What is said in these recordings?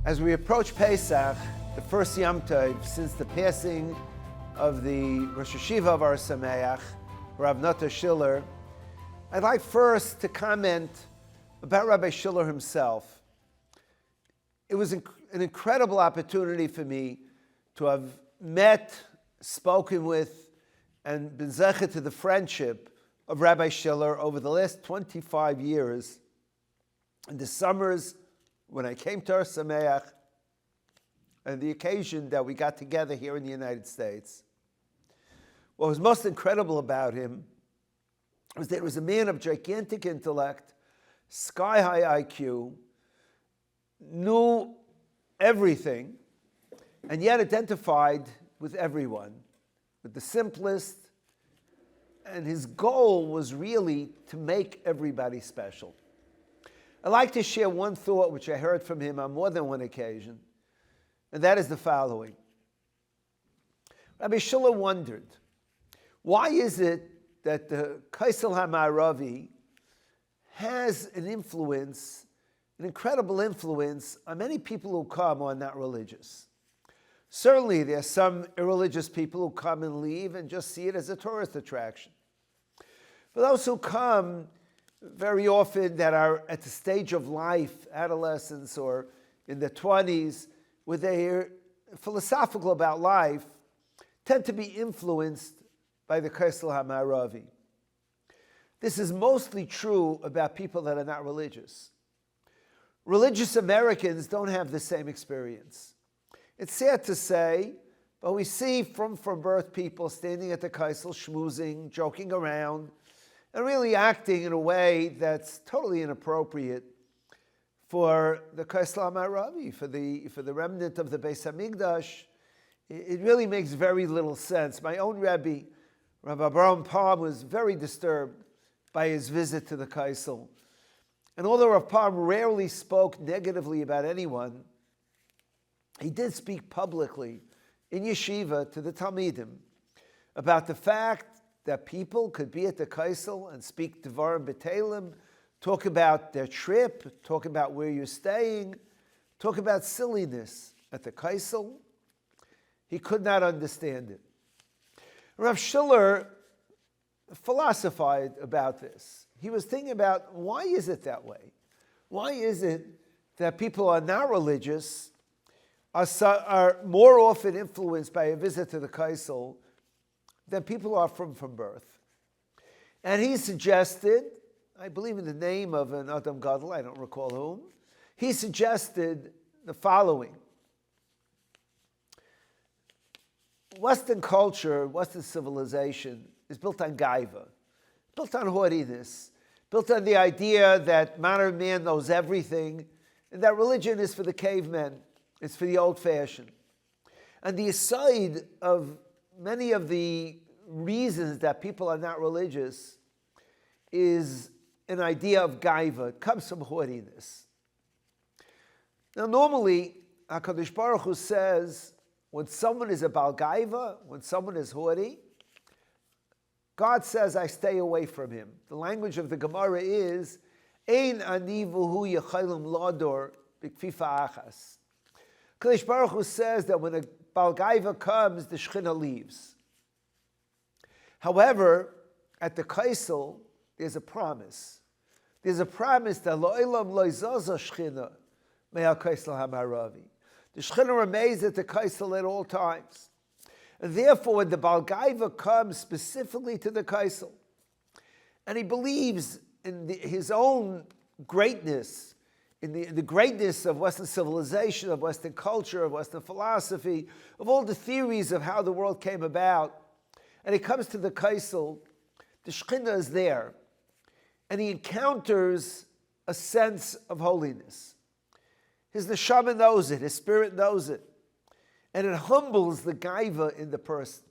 As we approach Pesach, the first Yom Tov since the passing of the Rosh Yeshiva of Ohr Somayach, Nota Schiller, I'd like first to comment about Rabbi Schiller himself. It was an incredible opportunity for me to have met, spoken with, and been zeichet to the friendship of Rabbi Schiller over the last 25 years. In the summers, when I came to Ohr Somayach, and the occasion that we got together here in the United States, what was most incredible about him was that he was a man of gigantic intellect, sky-high IQ, knew everything, and yet identified with everyone, with the simplest, and his goal was really to make everybody special. I'd like to share one thought which I heard from him on more than one occasion, and that is the following. Rabbi Schiller wondered, why is it that the Kosel HaMa'aravi has an influence, an incredible influence on many people who come who are not religious? Certainly there are some irreligious people who come and leave and just see it as a tourist attraction. For those who come very often that are at the stage of life, adolescence or in their 20s, where they're philosophical about life, tend to be influenced by the Kosel HaMa'aravi. This is mostly true about people that are not religious. Religious Americans don't have the same experience. It's sad to say, but we see from birth people standing at the Kosel, schmoozing, joking around, and really acting in a way that's totally inappropriate for the Kosel HaMa'aravi, for the remnant of the Beis Hamikdash. It really makes very little sense. My own Rabbi, Rabbi Abraham Palm, was very disturbed by his visit to the Kosel. And although Rav Palm rarely spoke negatively about anyone, he did speak publicly in yeshiva to the Talmidim about the fact that people could be at the Kosel and speak Devarim B'Teilim, talk about their trip, talk about where you're staying, talk about silliness at the Kosel. He could not understand it. Rav Schiller philosophized about this. He was thinking about, why is it that way? Why is it that people who are not religious are more often influenced by a visit to the Kosel than people who are from birth? And he suggested, I believe in the name of an Adam Gadol, I don't recall whom, he suggested the following. Western culture, Western civilization is built on gaiva, built on haughtiness, built on the idea that modern man knows everything, and that religion is for the cavemen, it's for the old-fashioned. And the aside of many of the reasons that people are not religious is an idea of gaiva. It comes from haughtiness. Now, normally, HaKadosh Baruch Hu says, when someone is a bal gaiva, when someone is haughty, God says, I stay away from him. The language of the Gemara is, Ein ani v'hu yechaylim lador b'kfifa achas. HaKadosh Baruch Hu says that when a bal gaiva comes, the Shekhinah leaves. However, at the Kosel, there's a promise. There's a promise that lo'elam lo'izaza Shekhinah me'al Kosel HaMa'aravi. The Shekhinah remains at the Kosel at all times. And therefore, when the Bal Gaiva comes specifically to the Kosel, and he believes in his own greatness, in the greatness of Western civilization, of Western culture, of Western philosophy, of all the theories of how the world came about, and he comes to the Kosel, the Shekhinah is there, and he encounters a sense of holiness. His neshama knows it, his spirit knows it. And it humbles the gaiva in the person.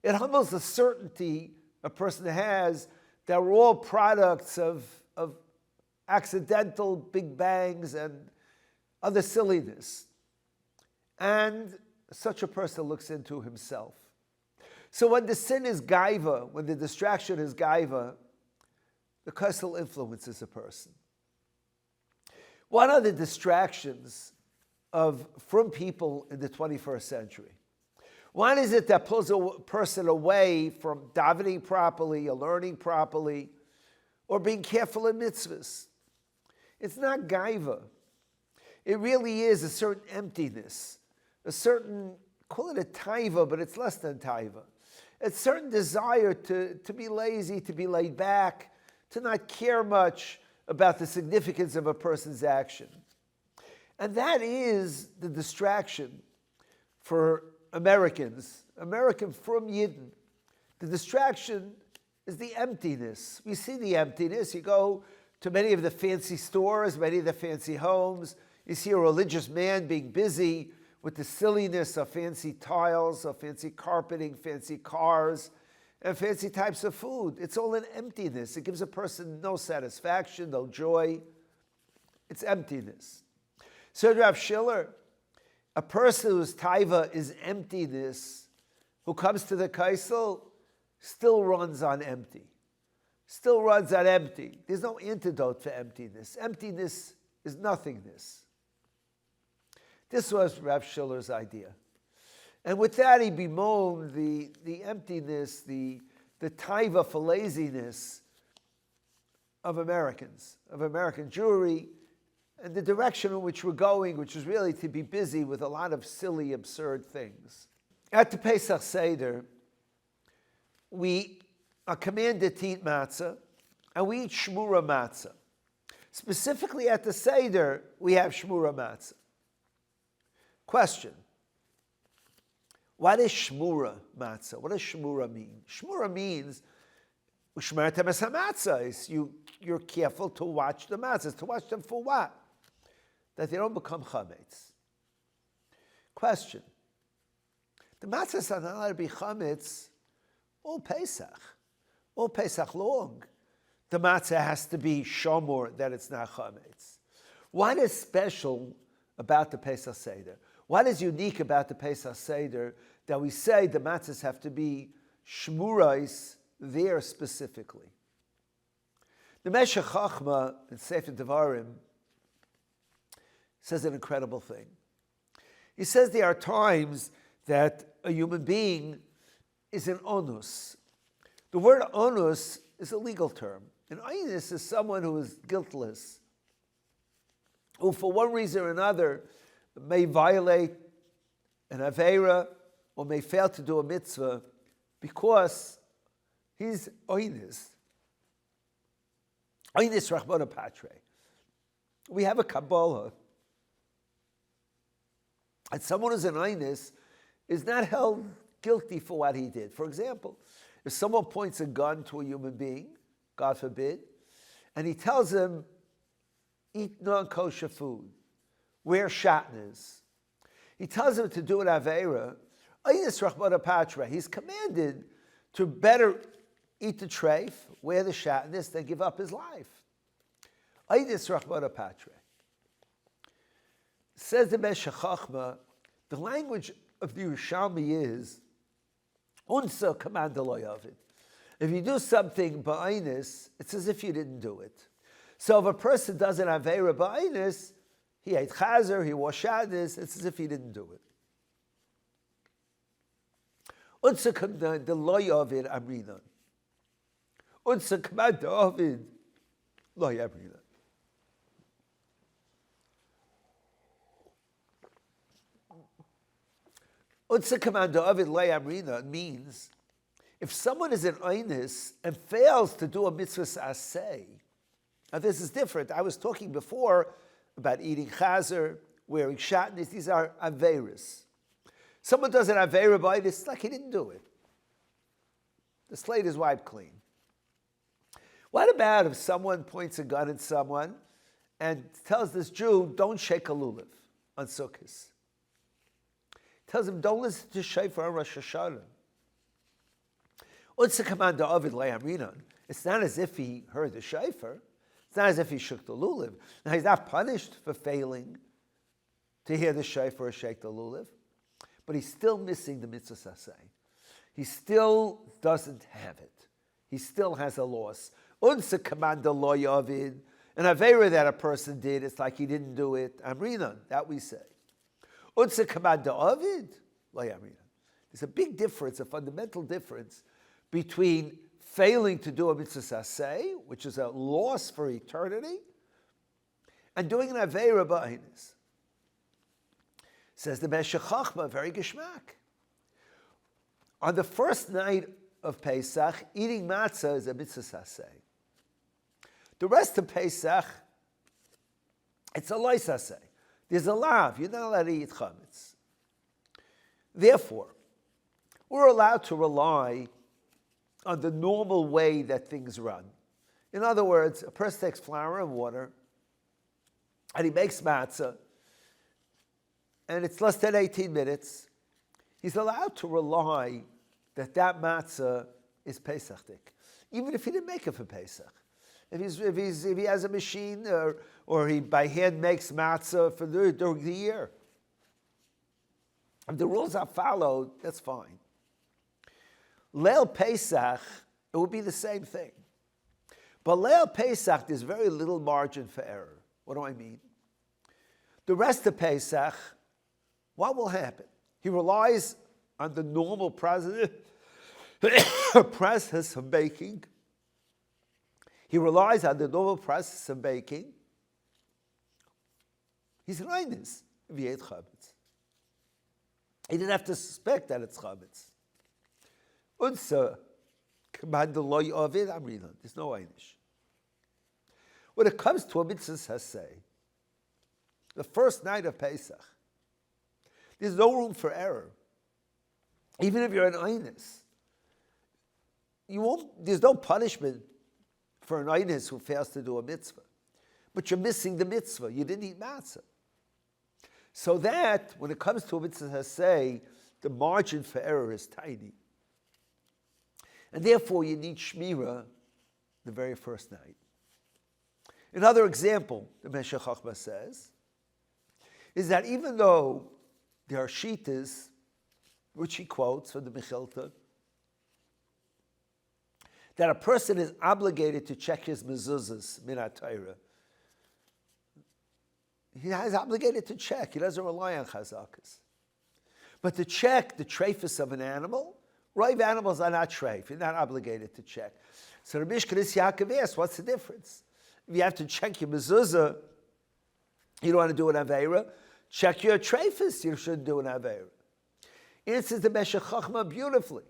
It humbles the certainty a person has that we're all products of accidental big bangs and other silliness. And such a person looks into himself. So when the sin is gaiva, when the distraction is gaiva, the Kosel influences a person. What are the distractions from people in the 21st century. One is it that pulls a person away from davening properly, or learning properly, or being careful in mitzvahs. It's not gaiva. It really is a certain emptiness, a certain, call it a taiva, but it's less than taiva. It's a certain desire to be lazy, to be laid back, to not care much about the significance of a person's action. And that is the distraction for Americans, American from Yidden. The distraction is the emptiness. We see the emptiness. You go to many of the fancy stores, many of the fancy homes. You see a religious man being busy with the silliness of fancy tiles, of fancy carpeting, fancy cars, and fancy types of food. It's all an emptiness. It gives a person no satisfaction, no joy. It's emptiness. So Rav Schiller, a person whose taiva is emptiness, who comes to the Kosel, still runs on empty. Still runs on empty. There's no antidote for emptiness. Emptiness is nothingness. This was Rav Schiller's idea. And with that, he bemoaned the emptiness, the taiva for laziness of Americans, of American Jewry, and the direction in which we're going, which is really to be busy with a lot of silly, absurd things. At the Pesach Seder, we are commanded to eat matzah, and we eat shmura matzah. Specifically at the Seder, we have shmura matzah. Question: what is shmura matzah? What does shmura mean? Shmura means ushmertem es hamatzah. You're careful to watch the matzahs. To watch them for what? That they don't become chametz. Question: the matzahs are not allowed to be chametz all Pesach long. The matzah has to be shomor, that it's not chametz. What is special about the Pesach Seder? What is unique about the Pesach Seder that we say the matzahs have to be shmurais there specifically? The Meshech Chochmah in Sefer Devarim says an incredible thing. He says there are times that a human being is an onus. The word onus is a legal term. An onus is someone who is guiltless, who for one reason or another may violate an aveira or may fail to do a mitzvah because he's onus. Onus Rachmana Patre. We have a Kabbalah. And someone who's an onus is not held guilty for what he did. For example, if someone points a gun to a human being, God forbid, and he tells him, eat non-kosher food, wear shatnez. He tells him to do an aveira. He's commanded to better eat the treif, wear the shatnez, than give up his life. Says the Meshech Chochmah, the language of the Yerushalmi is unsa command of it. If you do something ba'inus, it's as if you didn't do it. So if a person does an aveira ba'inus, he ate chazer, he wore shadis, it's as if he didn't do it. Unsa command the loy of it amrinan. Unsa command of it loy amrinan. Unsa command of it loy amrinan means if someone is an einus and fails to do a mitzvah aseh, now this is different. I was talking before about eating chazer, wearing shatnez. These are aveiros. Someone does an aveira by this, it's like he didn't do it. The slate is wiped clean. What about if someone points a gun at someone and tells this Jew, don't shake a lulav on Sukkot? Tells him, don't listen to shofar on Rosh Hashanah. It's not as if he heard the shofar. It's not as if he shook the lulav. Now, he's not punished for failing to hear the shofar or shake the lulav, but he's still missing the mitzvah saseh. He still doesn't have it. He still has a loss. Unsa commanda lo yavid. An aveira that a person did, it's like he didn't do it. Amrinan, that we say. Unse command David, there's a big difference, a fundamental difference between failing to do a mitzvah saseh, which is a loss for eternity, and doing an aveira ba'inus. Says the Meshech Chachma, very geschmack. On the first night of Pesach, eating matzah is a mitzvah saseh. The rest of Pesach, it's a loy saseh. There's a lav. You're not allowed to eat chametz. Therefore, we're allowed to rely on the normal way that things run. In other words, a person takes flour and water, and he makes matzah, and it's less than 18 minutes. He's allowed to rely that matzah is Pesachdik, even if he didn't make it for Pesach. If he has a machine or he by hand makes matzah during the year. If the rules are followed, that's fine. Leil Pesach, it would be the same thing. But Leil Pesach, there's very little margin for error. What do I mean? The rest of Pesach, what will happen? He relies on the normal process of baking. He relies on the normal process of baking. He's an Eagerness if he ate chametz. He didn't have to suspect that it's chametz. Unsa command the loy of it. There's no Einish. When it comes to a mitzvah saseh, the first night of Pesach, there's no room for error. Even if you're an Eagerness, there's no punishment for an Eagerness who fails to do a mitzvah. But you're missing the mitzvah. You didn't eat matzah. So that, when it comes to a mitzvah saseh, the margin for error is tiny. And therefore, you need shmirah the very first night. Another example, the Meshech Chachma says, is that even though there are shitas, which he quotes from the Mechilta, that a person is obligated to check his mezuzahs min ha-Torah. He is obligated to check. He doesn't rely on chazakas. But to check the treifus of an animal, rive animals are not treif. You're not obligated to check. So Rabbi Yaakov asks, what's the difference? If you have to check your mezuzah, you don't want to do an aveira, check your treifus, you shouldn't do an aveira. Answers the Meshech Chachma beautifully.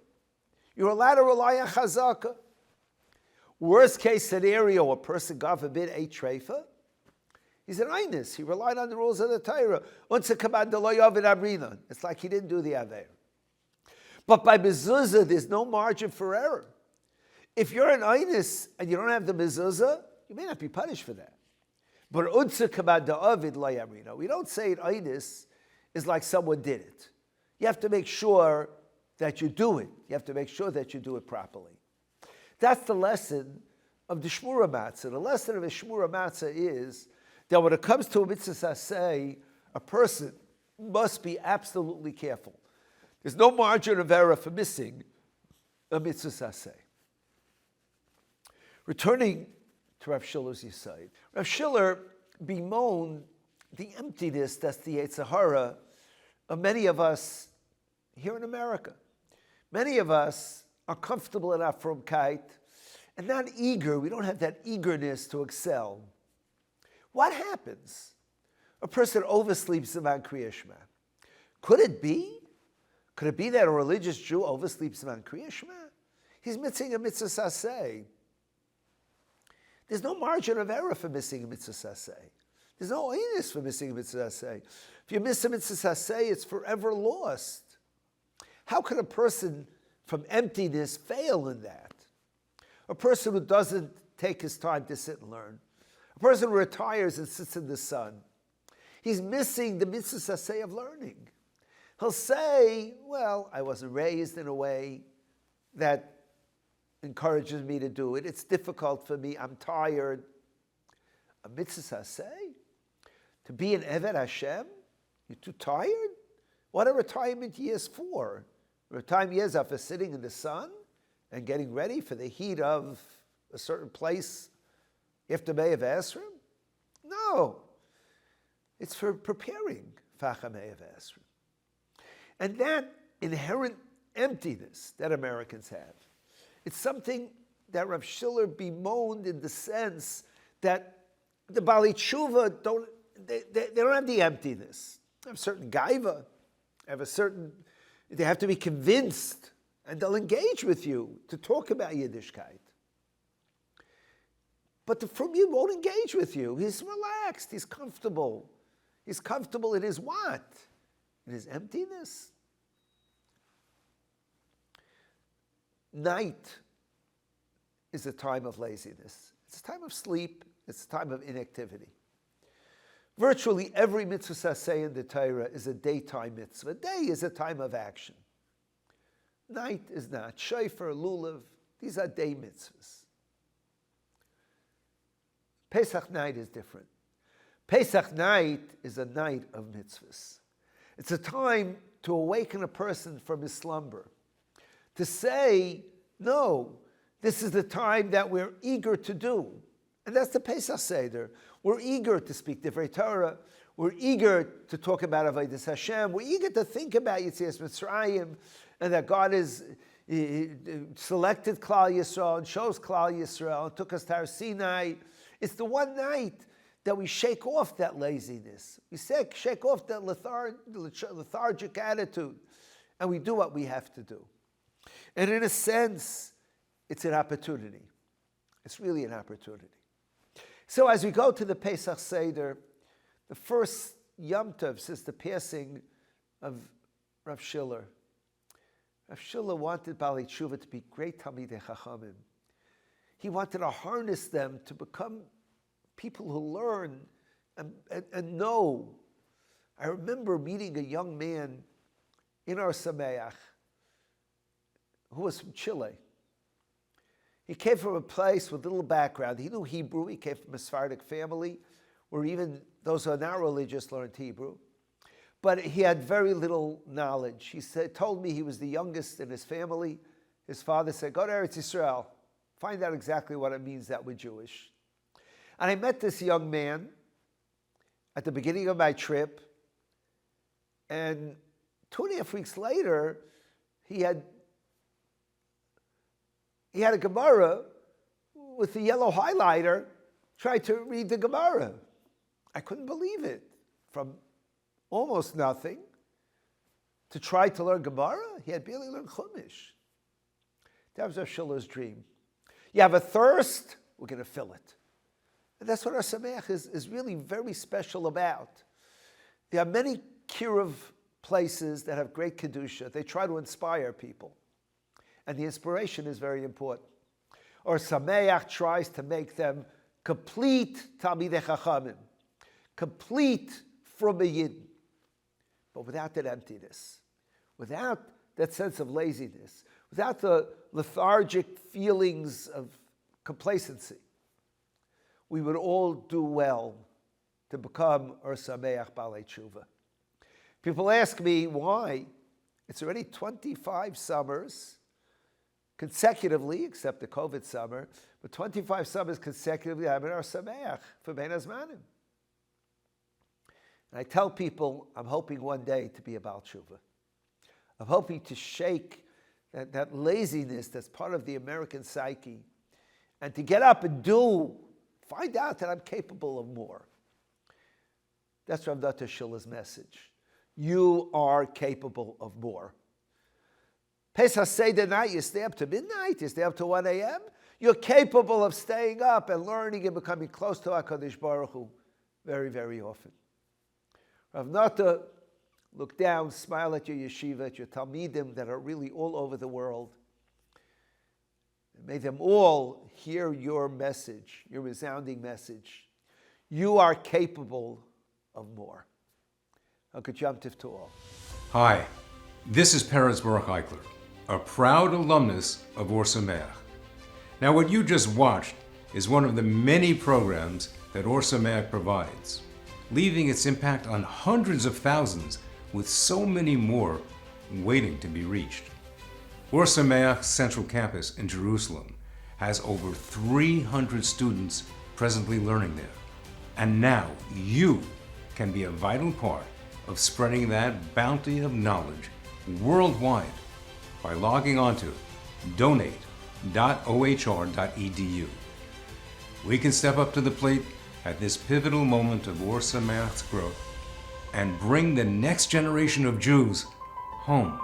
You're allowed to rely on chazaka. Worst case scenario, a person, God forbid, ate treifa. He's an Eagerness. He relied on the rules of the Torah. It's like he didn't do the Aveir. But by mezuzah, there's no margin for error. If you're an Eagerness and you don't have the mezuzah, you may not be punished for that. But we don't say an Eagerness is like someone did it. You have to make sure that you do it. You have to make sure that you do it properly. That's the lesson of the Shmura Matzah. The lesson of a Shmura Matzah is that when it comes to a mitzvah saseh, a person must be absolutely careful. There's no margin of error for missing a mitzvah saseh. Returning to Rav Schiller's Yisayid, Rav Schiller bemoaned the emptiness that's the Yetzer Hara of many of us here in America. Many of us are comfortable in our frumkeit and not eager. We don't have that eagerness to excel. What happens? A person oversleeps about Kriya Shema. Could it be? Could it be that a religious Jew oversleeps about Kriya Shema? He's missing a mitzvah saseh. There's no margin of error for missing a mitzvah saseh. There's no Eagerness for missing a mitzvah saseh. If you miss a mitzvah saseh, it's forever lost. How can a person from emptiness fail in that? A person who doesn't take his time to sit and learn. A person who retires and sits in the sun. He's missing the mitzvah saseh of learning. He'll say, well, I wasn't raised in a way that encourages me to do it. It's difficult for me. I'm tired. A mitzvah saseh? To be an Eved Hashem? You're too tired? What are retirement years for? Retirement years are for sitting in the sun and getting ready for the heat of a certain place after May of Esrim? No. It's for preparing And that inherent emptiness that Americans have, it's something that Rav Schiller bemoaned in the sense that the Baalei Tshuva they don't have the emptiness. They have a certain gaiva, they have to be convinced, and they'll engage with you to talk about Yiddishkeit. But the Frum Yid won't engage with you. He's relaxed, he's comfortable. He's comfortable in his what? In his emptiness. Night is a time of laziness. It's a time of sleep. It's a time of inactivity. Virtually every mitzvah saseh in the Torah is a daytime mitzvah. Day is a time of action. Night is not. Shofar, lulav, these are day mitzvahs. Pesach night is different. Pesach night is a night of mitzvahs. It's a time to awaken a person from his slumber. To say, no, this is the time that we're eager to do. And that's the Pesach Seder. We're eager to speak Divrei Torah. We're eager to talk about Avodas Hashem. We're eager to think about Yetzias Mitzrayim, and that God has selected Klal Yisrael and chose Klal Yisrael and took us to Har Sinai. It's the one night that we shake off that laziness. We shake off that lethargic attitude, and we do what we have to do. And in a sense, it's an opportunity. It's really an opportunity. So as we go to the Pesach Seder, the first Yom Tov since the passing of Rav Schiller. Rav Schiller wanted Baalei Tshuva to be great Talmidei Chachamim. He wanted to harness them to become people who learn and know. I remember meeting a young man in Ohr Somayach who was from Chile. He came from a place with little background. He knew Hebrew. He came from a Sephardic family where even those who are not religious learned Hebrew. But he had very little knowledge. He told me he was the youngest in his family. His father said, go to Eretz Yisrael. Find out exactly what it means that we're Jewish. And I met this young man at the beginning of my trip. And 2.5 weeks later, he had a Gemara with the yellow highlighter, tried to read the Gemara. I couldn't believe it. From almost nothing to try to learn Gemara, he had barely learned Chumash. That was Rav Schiller's dream. You have a thirst, we're going to fill it. And that's what Ohr Somayach is really very special about. There are many kiruv places that have great kedusha. They try to inspire people. And the inspiration is very important. Ohr Somayach tries to make them complete Talmidei Chachamim, complete from a Yid, but without that emptiness, without that sense of laziness, without the lethargic feelings of complacency. We would all do well to become Ohr Somayach Baalei Tshuva. People ask me why. It's already 25 summers consecutively, except the COVID summer, but 25 summers consecutively, I'm in Ohr Somayach for Bein Hazmanim. And I tell people, I'm hoping one day to be a Baal Tshuva. I'm hoping to shake that laziness that's part of the American psyche and to get up and find out that I'm capable of more. That's Rav Nota Schiller's message. You are capable of more. Pesach Seder night, you stay up to midnight, you stay up to 1 a.m., you're capable of staying up and learning and becoming close to HaKadosh Baruch Hu very, very often. Rav Nota, look down, smile at your yeshiva, at your talmidim that are really all over the world. And may them all hear your message, your resounding message. You are capable of more. A good Yom Tov to all. Hi, this is Peretz Baruch Eichler, a proud alumnus of Ohr Somayach. Now what you just watched is one of the many programs that Ohr Somayach provides, leaving its impact on hundreds of thousands with so many more waiting to be reached. Ohr Somayach's central campus in Jerusalem has over 300 students presently learning there. And now you can be a vital part of spreading that bounty of knowledge worldwide by logging on to donate.ohr.edu. We can step up to the plate at this pivotal moment of Ohr Somayach's growth and bring the next generation of Jews home.